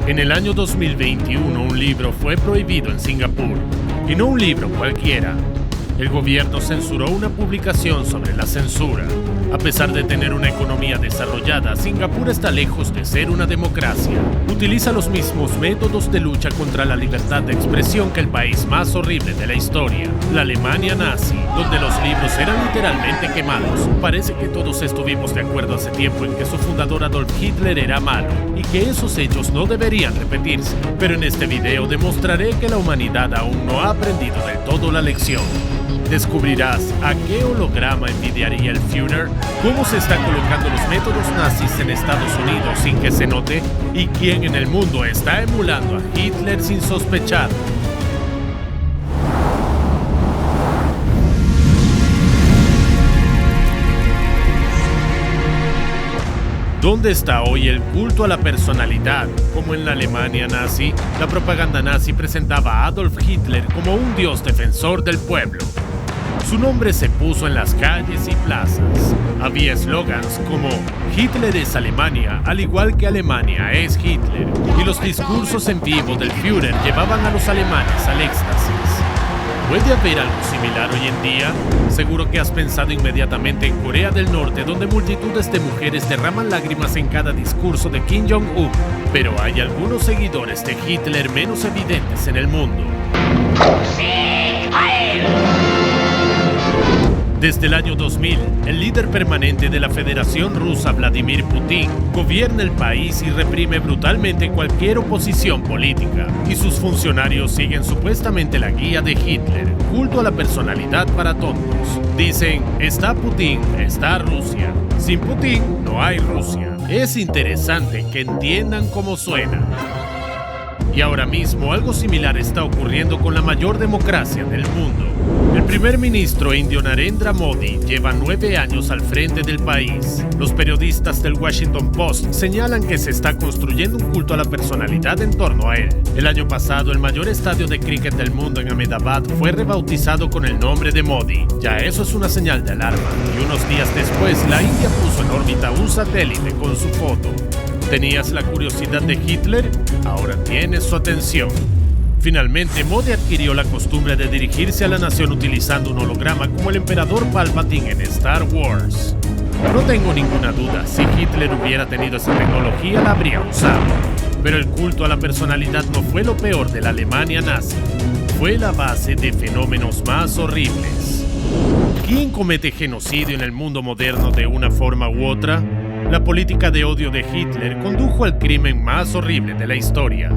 En el año 2021 un libro fue prohibido en Singapur, y no un libro cualquiera. El gobierno censuró una publicación sobre la censura. A pesar de tener una economía desarrollada, Singapur está lejos de ser una democracia. Utiliza los mismos métodos de lucha contra la libertad de expresión que el país más horrible de la historia, la Alemania nazi, donde los libros eran literalmente quemados. Parece que todos estuvimos de acuerdo hace tiempo en que su fundador Adolf Hitler era malo y que esos hechos no deberían repetirse. Pero en este video demostraré que la humanidad aún no ha aprendido del todo la lección. Descubrirás a qué holograma envidiaría el Führer, cómo se están colocando los métodos nazis en Estados Unidos sin que se note y quién en el mundo está emulando a Hitler sin sospechar. ¿Dónde está hoy el culto a la personalidad? Como en la Alemania nazi, la propaganda nazi presentaba a Adolf Hitler como un dios defensor del pueblo. Su nombre se puso en las calles y plazas. Había eslogans como Hitler es Alemania, al igual que Alemania es Hitler. Y los discursos en vivo del Führer llevaban a los alemanes al éxtasis. ¿Puede haber algo similar hoy en día? Seguro que has pensado inmediatamente en Corea del Norte, donde multitudes de mujeres derraman lágrimas en cada discurso de Kim Jong-un. Pero hay algunos seguidores de Hitler menos evidentes en el mundo. Desde el año 2000, el líder permanente de la Federación Rusa, Vladimir Putin, gobierna el país y reprime brutalmente cualquier oposición política. Y sus funcionarios siguen supuestamente la guía de Hitler, culto a la personalidad para todos. Dicen, está Putin, está Rusia. Sin Putin, no hay Rusia. Es interesante que entiendan cómo suena. Y ahora mismo algo similar está ocurriendo con la mayor democracia del mundo. El primer ministro indio Narendra Modi lleva 9 años al frente del país. Los periodistas del Washington Post señalan que se está construyendo un culto a la personalidad en torno a él. El año pasado, el mayor estadio de cricket del mundo en Ahmedabad fue rebautizado con el nombre de Modi. Ya eso es una señal de alarma. Y unos días después, la India puso en órbita un satélite con su foto. ¿Tenías la curiosidad de Hitler? Ahora tienes su atención. Finalmente, Modi adquirió la costumbre de dirigirse a la nación utilizando un holograma como el emperador Palpatine en Star Wars. No tengo ninguna duda, si Hitler hubiera tenido esa tecnología la habría usado. Pero el culto a la personalidad no fue lo peor de la Alemania nazi. Fue la base de fenómenos más horribles. ¿Quién comete genocidio en el mundo moderno de una forma u otra? La política de odio de Hitler condujo al crimen más horrible de la historia,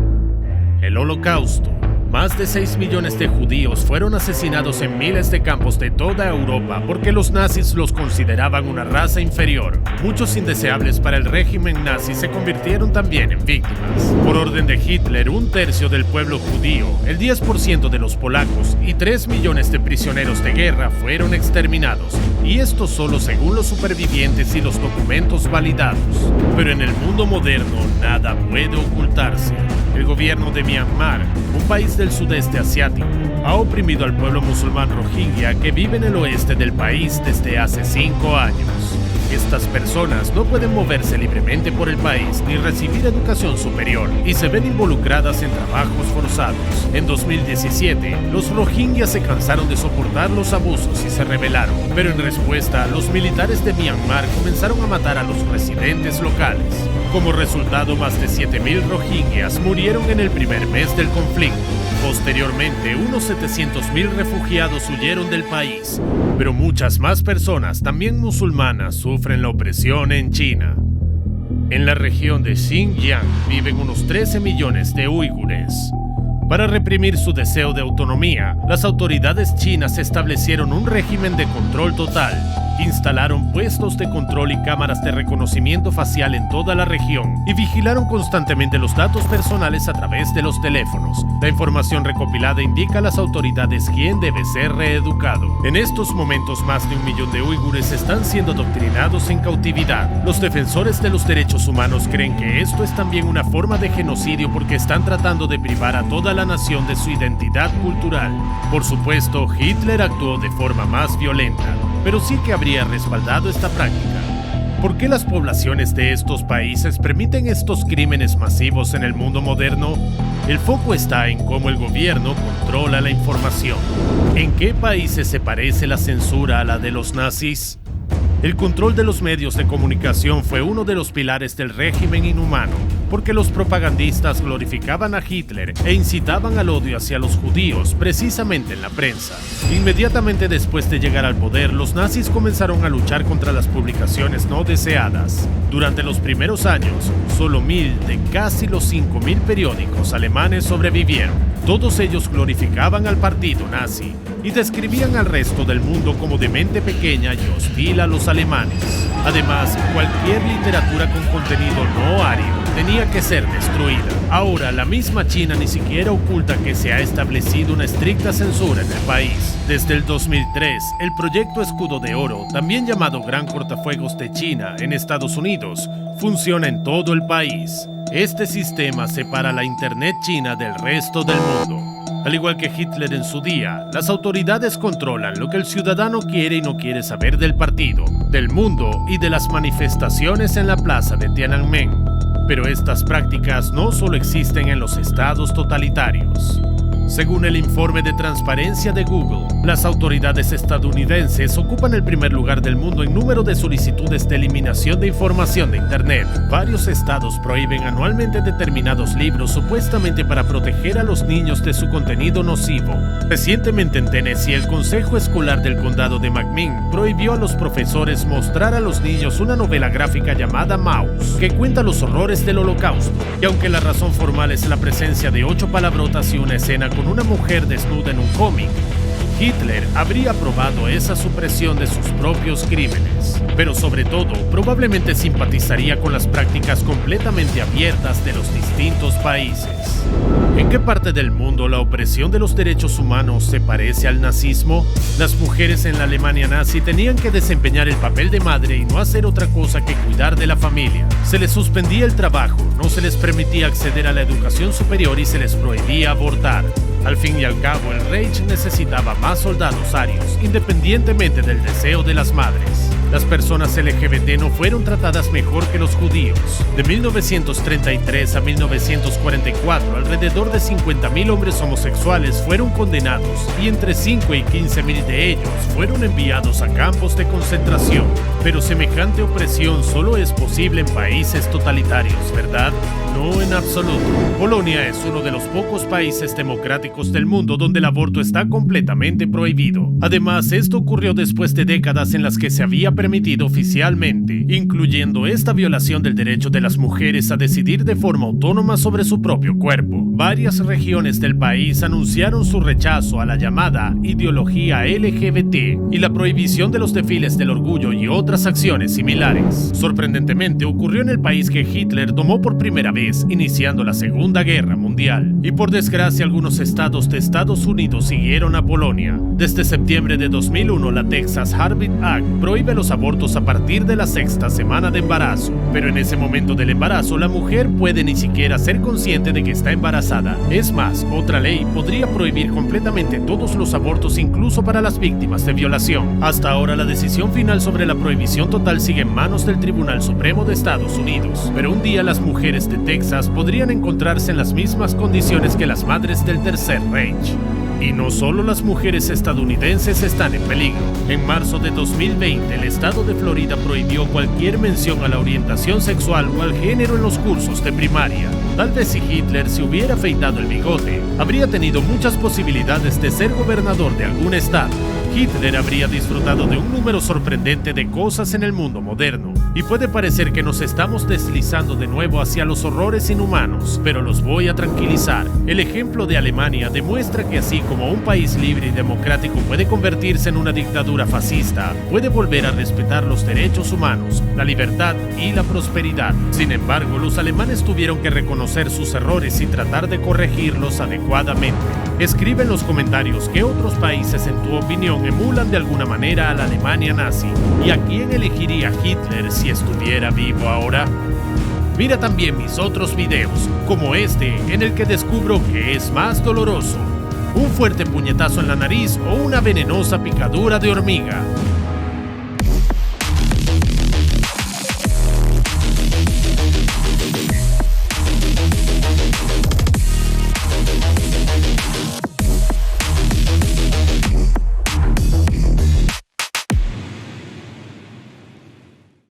el Holocausto. Más de 6 millones de judíos fueron asesinados en miles de campos de toda Europa porque los nazis los consideraban una raza inferior. Muchos indeseables para el régimen nazi se convirtieron también en víctimas. Por orden de Hitler, 1/3 del pueblo judío, el 10% de los polacos y 3 millones de prisioneros de guerra fueron exterminados. Y esto solo según los supervivientes y los documentos validados. Pero en el mundo moderno nada puede ocultarse. El gobierno de Myanmar, un país del sudeste asiático, ha oprimido al pueblo musulmán Rohingya que vive en el oeste del país desde hace 5 años. Estas personas no pueden moverse libremente por el país ni recibir educación superior y se ven involucradas en trabajos forzados. En 2017, los Rohingya se cansaron de soportar los abusos y se rebelaron, pero en respuesta, los militares de Myanmar comenzaron a matar a los residentes locales. Como resultado, más de 7.000 Rohingyas murieron en el primer mes del conflicto. Posteriormente, unos 700.000 refugiados huyeron del país, pero muchas más personas, también musulmanas, sufren la opresión en China. En la región de Xinjiang viven unos 13 millones de uigures. Para reprimir su deseo de autonomía, las autoridades chinas establecieron un régimen de control total. Instalaron puestos de control y cámaras de reconocimiento facial en toda la región y vigilaron constantemente los datos personales a través de los teléfonos. La información recopilada indica a las autoridades quién debe ser reeducado. En estos momentos, más de 1 millón de uigures están siendo adoctrinados en cautividad. Los defensores de los derechos humanos creen que esto es también una forma de genocidio porque están tratando de privar a toda la nación de su identidad cultural. Por supuesto, Hitler actuó de forma más violenta, pero sí que habría respaldado esta práctica. ¿Por qué las poblaciones de estos países permiten estos crímenes masivos en el mundo moderno? El foco está en cómo el gobierno controla la información. ¿En qué países se parece la censura a la de los nazis? El control de los medios de comunicación fue uno de los pilares del régimen inhumano, porque los propagandistas glorificaban a Hitler e incitaban al odio hacia los judíos precisamente en la prensa. Inmediatamente después de llegar al poder, los nazis comenzaron a luchar contra las publicaciones no deseadas. Durante los primeros años, solo 1000 de casi los 5000 periódicos alemanes sobrevivieron. Todos ellos glorificaban al partido nazi y describían al resto del mundo como de mente pequeña y hostil a los alemanes. Además, cualquier literatura con contenido no ario tenía que ser destruida. Ahora, la misma China ni siquiera oculta que se ha establecido una estricta censura en el país. Desde el 2003, el proyecto Escudo de Oro, también llamado Gran Cortafuegos de China en Estados Unidos, funciona en todo el país. Este sistema separa la Internet china del resto del mundo. Al igual que Hitler en su día, las autoridades controlan lo que el ciudadano quiere y no quiere saber del partido, del mundo y de las manifestaciones en la plaza de Tiananmen. Pero estas prácticas no solo existen en los estados totalitarios. Según el informe de transparencia de Google, las autoridades estadounidenses ocupan el primer lugar del mundo en número de solicitudes de eliminación de información de Internet. Varios estados prohíben anualmente determinados libros supuestamente para proteger a los niños de su contenido nocivo. Recientemente en Tennessee, el Consejo Escolar del Condado de McMinn prohibió a los profesores mostrar a los niños una novela gráfica llamada Maus, que cuenta los horrores del Holocausto. Y aunque la razón formal es la presencia de 8 palabrotas y una escena con una mujer desnuda en un cómic, Hitler habría aprobado esa supresión de sus propios crímenes. Pero sobre todo, probablemente simpatizaría con las prácticas completamente abiertas de los distintos países. ¿En qué parte del mundo la opresión de los derechos humanos se parece al nazismo? Las mujeres en la Alemania nazi tenían que desempeñar el papel de madre y no hacer otra cosa que cuidar de la familia. Se les suspendía el trabajo, no se les permitía acceder a la educación superior y se les prohibía abortar. Al fin y al cabo, el Reich necesitaba más soldados arios, independientemente del deseo de las madres. Las personas LGBT no fueron tratadas mejor que los judíos. De 1933 a 1944, alrededor de 50.000 hombres homosexuales fueron condenados y entre 5 y 15.000 de ellos fueron enviados a campos de concentración. Pero semejante opresión solo es posible en países totalitarios, ¿verdad? No en absoluto. Polonia es uno de los pocos países democráticos del mundo donde el aborto está completamente prohibido. Además, esto ocurrió después de décadas en las que se había permitido oficialmente, incluyendo esta violación del derecho de las mujeres a decidir de forma autónoma sobre su propio cuerpo. Varias regiones del país anunciaron su rechazo a la llamada ideología LGBT y la prohibición de los desfiles del orgullo y otras acciones similares. Sorprendentemente, ocurrió en el país que Hitler tomó por primera vez, iniciando la Segunda Guerra Mundial. Y por desgracia, algunos estados de Estados Unidos siguieron a Polonia. Desde septiembre de 2001, la Texas Heartbeat Act prohíbe los abortos a partir de la 6ª semana de embarazo. Pero en ese momento del embarazo, la mujer puede ni siquiera ser consciente de que está embarazada. Es más, otra ley podría prohibir completamente todos los abortos, incluso para las víctimas de violación. Hasta ahora, la decisión final sobre la prohibición total sigue en manos del Tribunal Supremo de Estados Unidos. Pero un día las mujeres de Texas podrían encontrarse en las mismas condiciones que las madres del Tercer Reich. Y no solo las mujeres estadounidenses están en peligro. En marzo de 2020, el estado de Florida prohibió cualquier mención a la orientación sexual o al género en los cursos de primaria. Tal vez si Hitler se hubiera afeitado el bigote, habría tenido muchas posibilidades de ser gobernador de algún estado. Hitler habría disfrutado de un número sorprendente de cosas en el mundo moderno. Y puede parecer que nos estamos deslizando de nuevo hacia los horrores inhumanos, pero los voy a tranquilizar. El ejemplo de Alemania demuestra que así como un país libre y democrático puede convertirse en una dictadura fascista, puede volver a respetar los derechos humanos, la libertad y la prosperidad. Sin embargo, los alemanes tuvieron que reconocer sus errores y tratar de corregirlos adecuadamente. Escribe en los comentarios qué otros países, en tu opinión, emulan de alguna manera a la Alemania nazi y a quién elegiría Hitler si estuviera vivo ahora. Mira también mis otros videos, como este, en el que descubro qué es más doloroso: un fuerte puñetazo en la nariz o una venenosa picadura de hormiga.